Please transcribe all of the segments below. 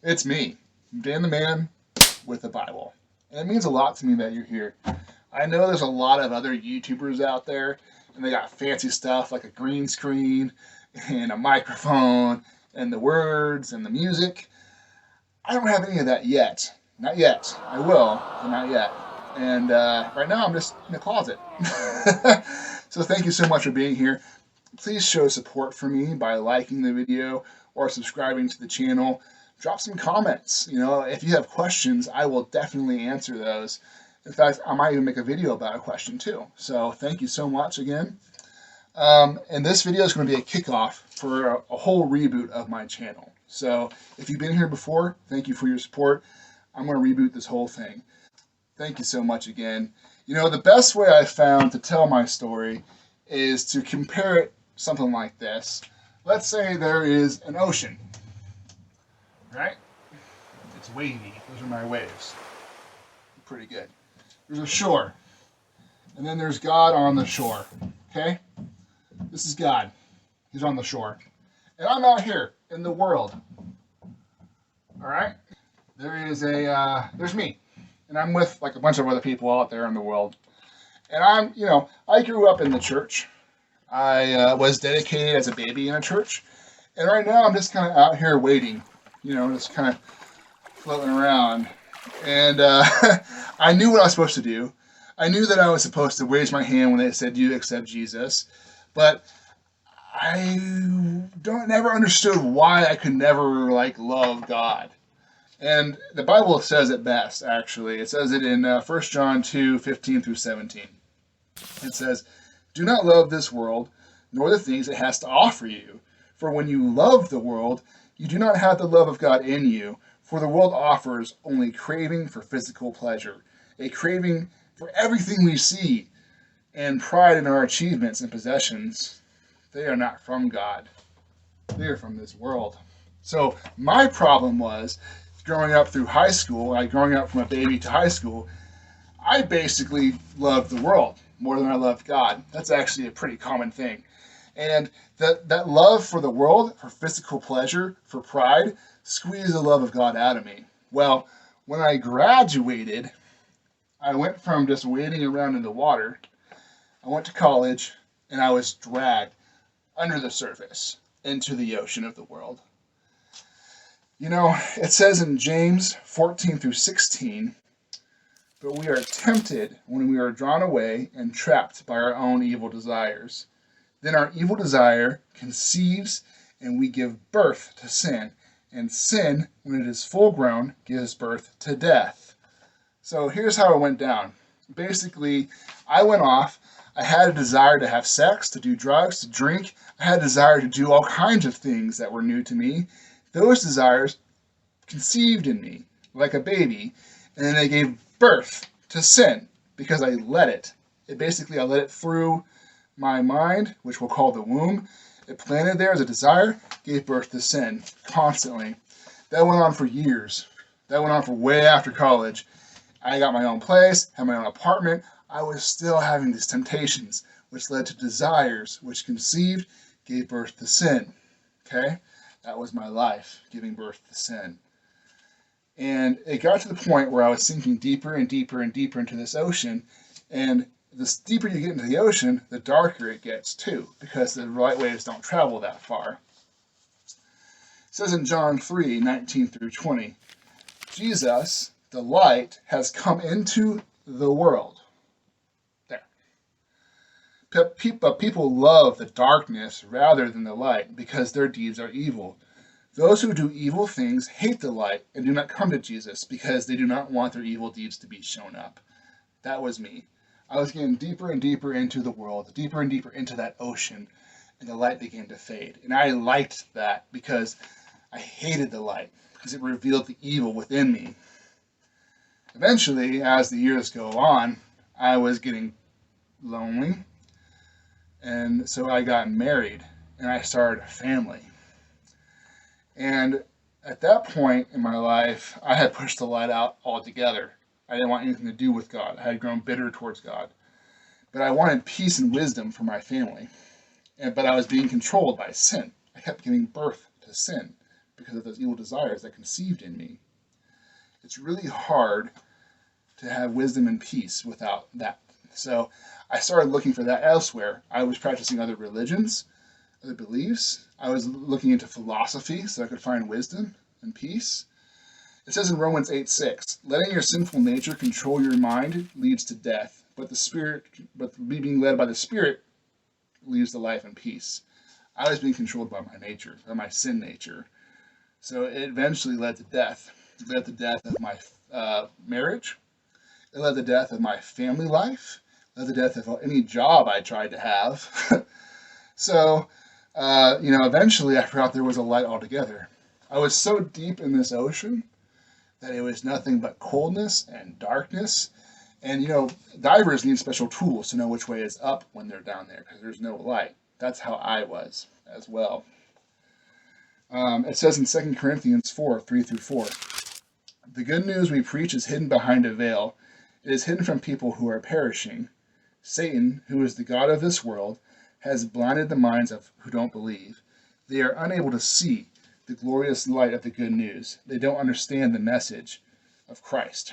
It's me, Dan the Man with the Bible. And it means a lot to me that you're here. I know there's a lot of other YouTubers out there, and they got fancy stuff like a green screen and a microphone and the words and the music. I don't have any of that yet. Not yet. I will, but not yet. And right now I'm just in the closet. So thank you so much for being here. Please show support for me by liking the video or subscribing to the channel. Drop some comments. You know, if you have questions, I will definitely answer those. In fact, I might even make a video about a question too. So thank you so much again. And this video is going to be a kickoff for a whole reboot of my channel. So if you've been here before, thank you for your support. I'm going to reboot this whole thing. Thank you so much again. You know, the best way I found to tell my story is to compare it something like this. Let's say there is an ocean, right? It's wavy. Those are my waves. Pretty good. There's a shore, and then there's God on the shore, okay? This is God. He's on the shore. And I'm out here in the world, all right? There's me, and I'm with like a bunch of other people out there in the world. And I grew up in the church. I was dedicated as a baby in a church. And right now I'm just kind of out here waiting, just kind of floating around. And I knew what I was supposed to do. I knew that I was supposed to raise my hand when they said, "Do you accept Jesus?" But I never understood why I could never love God. And the Bible says it best, actually. It says it in 1 John 2:15 through 17. It says, "Do not love this world, nor the things it has to offer you. For when you love the world, you do not have the love of God in you. For the world offers only craving for physical pleasure, a craving for everything we see, and pride in our achievements and possessions. They are not from God. They are from this world." So my problem was, growing up through high school, growing up from a baby to high school, I basically loved the world more than I loved God. That's actually a pretty common thing. And that love for the world, for physical pleasure, for pride, squeezed the love of God out of me. Well, when I graduated, I went from just wading around in the water, I went to college, and I was dragged under the surface into the ocean of the world. It says in James 14 through 16, "But we are tempted when we are drawn away and trapped by our own evil desires. Then our evil desire conceives, and we give birth to sin. And sin, when it is full grown, gives birth to death." So here's how it went down. Basically, I went off. I had a desire to have sex, to do drugs, to drink. I had a desire to do all kinds of things that were new to me. Those desires conceived in me like a baby, and then they gave birth to sin because I let it. I let it through my mind, which we'll call the womb. It planted there as a desire, gave birth to sin constantly. That went on for years. That went on for way after college. I got my own place, had my own apartment. I was still having these temptations, which led to desires, which conceived, gave birth to sin. Okay? That was my life, giving birth to sin. And it got to the point where I was sinking deeper and deeper and deeper into this ocean. And the deeper you get into the ocean, the darker it gets too, because the light waves don't travel that far. It says in John 3:19 through 20, "Jesus, the light, has come into the world." There. People love the darkness rather than the light because their deeds are evil. Those who do evil things hate the light and do not come to Jesus because they do not want their evil deeds to be shown up. That was me. I was getting deeper and deeper into the world, deeper and deeper into that ocean, and the light began to fade. And I liked that because I hated the light because it revealed the evil within me. Eventually, as the years go on, I was getting lonely, and so I got married and I started a family. And at that point in my life, I had pushed the light out altogether. I didn't want anything to do with God. I had grown bitter towards God. But I wanted peace and wisdom for my family. But I was being controlled by sin. I kept giving birth to sin because of those evil desires that conceived in me. It's really hard to have wisdom and peace without that. So I started looking for that elsewhere. I was practicing other religions, other beliefs. I was looking into philosophy so I could find wisdom and peace. It says in Romans 8:6, letting your sinful nature control your mind leads to death, but being led by the Spirit leads to life and peace. I was being controlled by my nature, by my sin nature. So it eventually led to death. It led to the death of my marriage. It led to the death of my family life. It led to the death of any job I tried to have. So, eventually I forgot there was a light altogether. I was so deep in this ocean that it was nothing but coldness and darkness. And, divers need special tools to know which way is up when they're down there because there's no light. That's how I was as well. It says in 2 Corinthians 4:3-4, the good news we preach is hidden behind a veil. It is hidden from people who are perishing. Satan, who is the god of this world, has blinded the minds of who don't believe. They are unable to see the glorious light of the good news. They don't understand the message of Christ.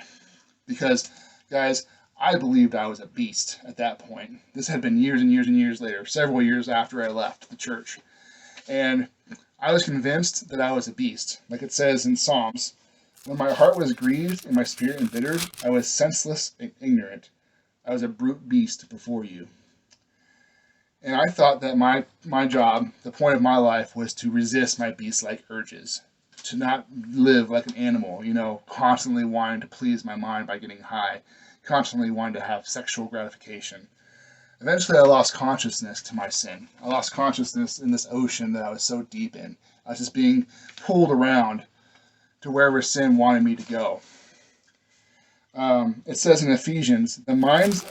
Because, guys, I believed I was a beast at that point. This had been years and years and years later, several years after I left the church. And I was convinced that I was a beast. Like it says in Psalms, when my heart was grieved and my spirit embittered, I was senseless and ignorant. I was a brute beast before you. And I thought that my job, the point of my life, was to resist my beast-like urges, to not live like an animal, constantly wanting to please my mind by getting high, constantly wanting to have sexual gratification. Eventually, I lost consciousness to my sin. I lost consciousness in this ocean that I was so deep in. I was just being pulled around to wherever sin wanted me to go. It says in Ephesians, the minds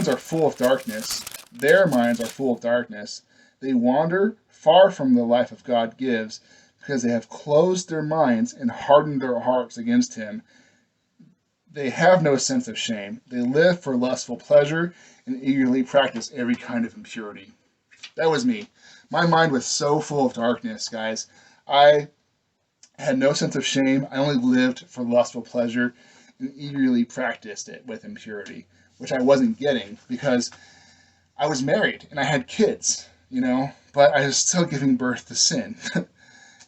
are full of darkness. Their minds are full of darkness. They wander far from the life of God gives because they have closed their minds and hardened their hearts against Him. They have no sense of shame. They live for lustful pleasure and eagerly practice every kind of impurity. That was me. My mind was so full of darkness, guys. I had no sense of shame. I only lived for lustful pleasure and eagerly practiced it with impurity, which I wasn't getting because I was married and I had kids, but I was still giving birth to sin.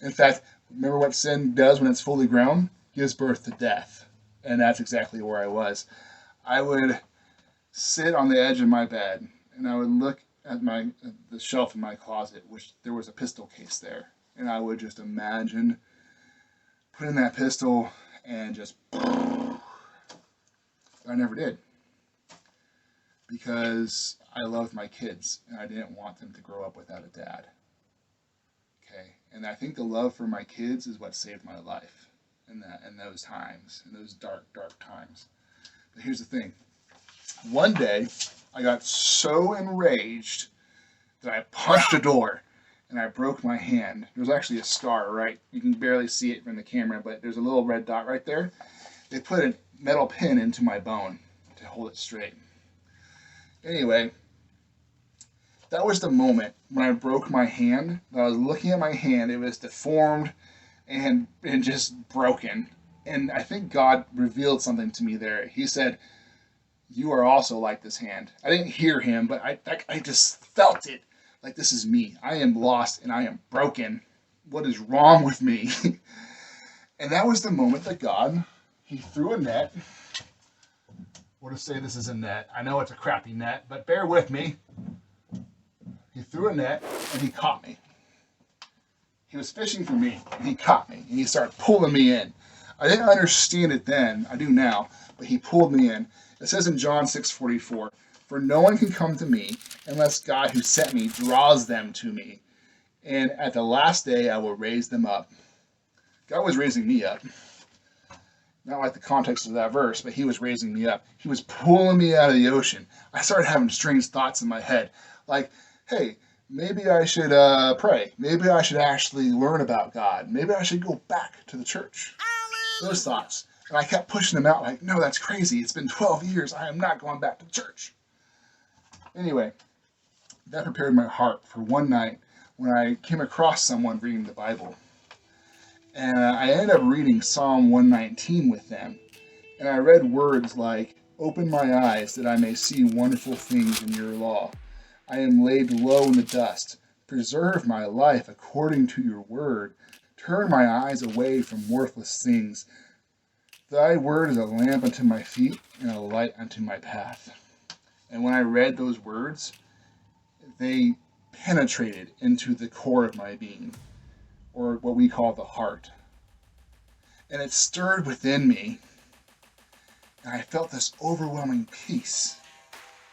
In fact, remember what sin does when it's fully grown? Gives birth to death. And that's exactly where I was. I would sit on the edge of my bed and I would look at the shelf in my closet, which there was a pistol case there. And I would just imagine putting that pistol and just... I never did. Because I loved my kids and I didn't want them to grow up without a dad. Okay, and I think the love for my kids is what saved my life in those times, in those dark, dark times. But here's the thing. One day, I got so enraged that I punched a door and I broke my hand. There was actually a scar, right? You can barely see it from the camera, but there's a little red dot right there. They put a metal pin into my bone to hold it straight. Anyway, that was the moment when I broke my hand. I was looking at my hand. It was deformed and just broken. And I think God revealed something to me there. He said, you are also like this hand. I didn't hear him, but I just felt it. Like, this is me. I am lost and I am broken. What is wrong with me? And that was the moment that God, He threw a net. We'll just say this is a net. I know it's a crappy net, but bear with me. He threw a net and He caught me. He was fishing for me and He caught me and He started pulling me in. I didn't understand it then. I do now, but He pulled me in. It says in John 6:44, for no one can come to me unless God who sent me draws them to me. And at the last day, I will raise them up. God was raising me up. Not like the context of that verse, but He was raising me up. He was pulling me out of the ocean. I started having strange thoughts in my head. Like, hey, maybe I should pray. Maybe I should actually learn about God. Maybe I should go back to the church. Those thoughts. And I kept pushing them out like, no, that's crazy. It's been 12 years. I am not going back to church. Anyway, that prepared my heart for one night when I came across someone reading the Bible. And I ended up reading Psalm 119 with them. And I read words like, "Open my eyes that I may see wonderful things in your law. I am laid low in the dust. Preserve my life according to your word. Turn my eyes away from worthless things. Thy word is a lamp unto my feet and a light unto my path." And when I read those words, they penetrated into the core of my being, or what we call the heart. And it stirred within me, and I felt this overwhelming peace.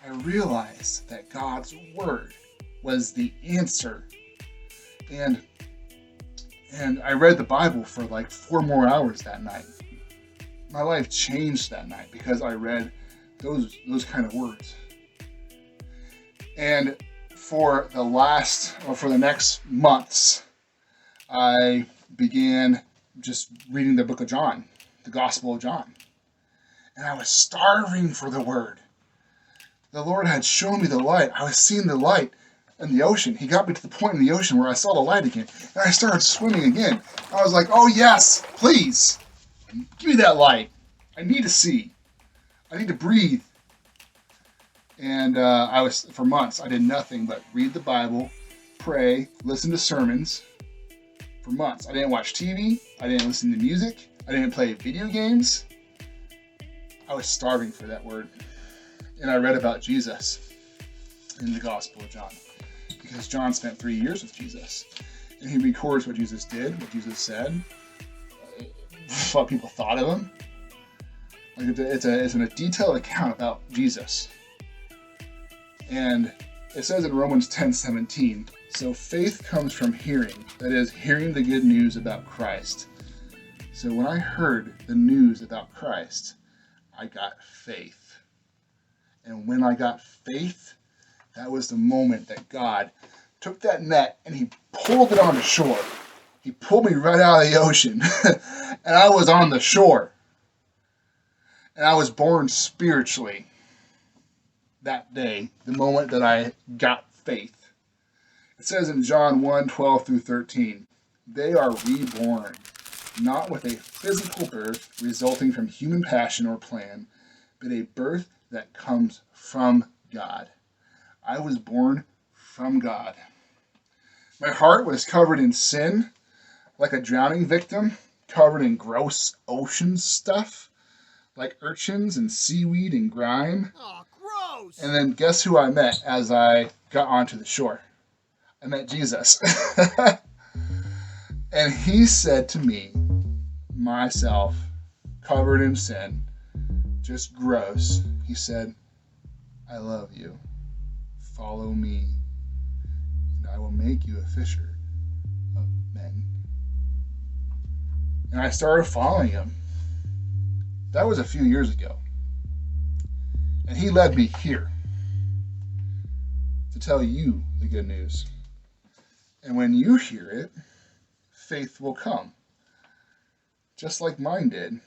I realized that God's word was the answer. And I read the Bible for like 4 more hours that night. My life changed that night because I read those kind of words. And for the next months, I began just reading the book of John, the Gospel of John. And I was starving for the word. The Lord had shown me the light. I was seeing the light in the ocean. He got me to the point in the ocean where I saw the light again. And I started swimming again. I was like, "Oh yes, please, give me that light. I need to see. I need to breathe." And for months, I did nothing but read the Bible, pray, listen to sermons. For months, I didn't watch TV. I didn't listen to music. I didn't play video games. I was starving for that word. And I read about Jesus in the Gospel of John, because John spent 3 years with Jesus. And he records what Jesus did, what Jesus said, what people thought of him. Like it's a detailed account about Jesus. And it says in Romans 10:17, "So faith comes from hearing, that is, hearing the good news about Christ." So when I heard the news about Christ, I got faith. And when I got faith, that was the moment that God took that net and he pulled it onto shore. He pulled me right out of the ocean. And I was on the shore. And I was born spiritually that day, the moment that I got faith. It says in John 1:12 through 13, "They are reborn, not with a physical birth resulting from human passion or plan, but a birth that comes from God." I was born from God. My heart was covered in sin, like a drowning victim, covered in gross ocean stuff, like urchins and seaweed and grime. Oh, gross! And then guess who I met as I got onto the shore? I met Jesus. And he said to me, myself, covered in sin, just gross, he said, "I love you. Follow me, and I will make you a fisher of men." And I started following him. That was a few years ago. And he led me here to tell you the good news. And when you hear it, faith will come, just like mine did.